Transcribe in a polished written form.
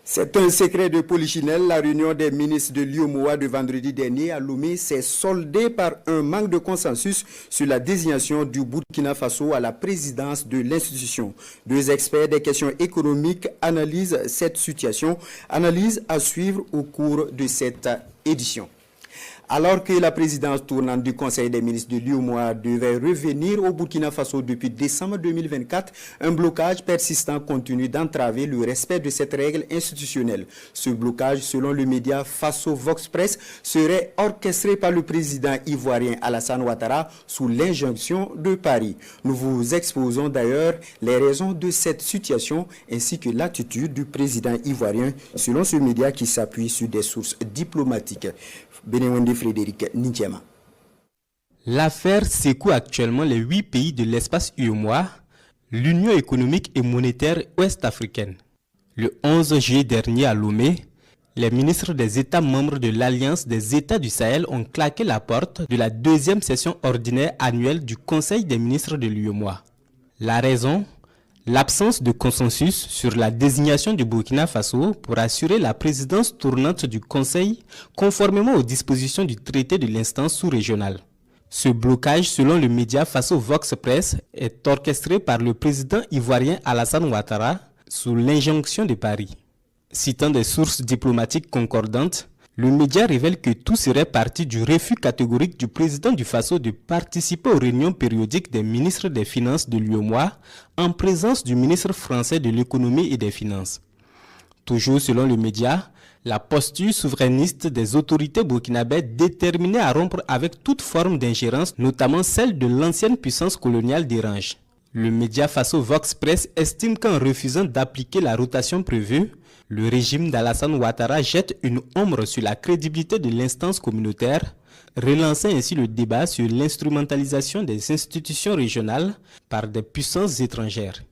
C'est un secret de polichinelle. La réunion des ministres de l'UEMOA de vendredi dernier à Lomé s'est soldée par un manque de consensus sur la désignation du Burkina Faso à la présidence de l'institution. Deux experts des questions économiques analysent cette situation. Analyse à suivre au cours de cette édition. Alors que la présidence tournante du Conseil des ministres de l'UEMOA devait revenir au Burkina Faso depuis décembre 2024, un blocage persistant continue d'entraver le respect de cette règle institutionnelle. Ce blocage, selon le média Faso Vox Press, serait orchestré par le président ivoirien Alassane Ouattara sous l'injonction de Paris. Nous vous exposons d'ailleurs les raisons de cette situation ainsi que l'attitude du président ivoirien, selon ce média qui s'appuie sur des sources diplomatiques. Frédéric Nintiama. L'affaire secoue actuellement les 8 pays de l'espace UEMOA, l'Union économique et monétaire ouest-africaine. Le 11 juillet dernier à Lomé, les ministres des États membres de l'Alliance des États du Sahel ont claqué la porte de la deuxième session ordinaire annuelle du Conseil des ministres de l'UEMOA. La raison ? L'absence de consensus sur la désignation du Burkina Faso pour assurer la présidence tournante du Conseil conformément aux dispositions du traité de l'instance sous-régionale. Ce blocage, selon le média Faso Vox Press, est orchestré par le président ivoirien Alassane Ouattara sous l'injonction de Paris. Citant des sources diplomatiques concordantes, le média révèle que tout serait parti du refus catégorique du président du Faso de participer aux réunions périodiques des ministres des Finances de l'UEMOA en présence du ministre français de l'économie et des finances. Toujours selon le média, la posture souverainiste des autorités burkinabées déterminées à rompre avec toute forme d'ingérence, notamment celle de l'ancienne puissance coloniale dérange. Le média Faso Vox Press estime qu'en refusant d'appliquer la rotation prévue, le régime d'Alassane Ouattara jette une ombre sur la crédibilité de l'instance communautaire, relançant ainsi le débat sur l'instrumentalisation des institutions régionales par des puissances étrangères.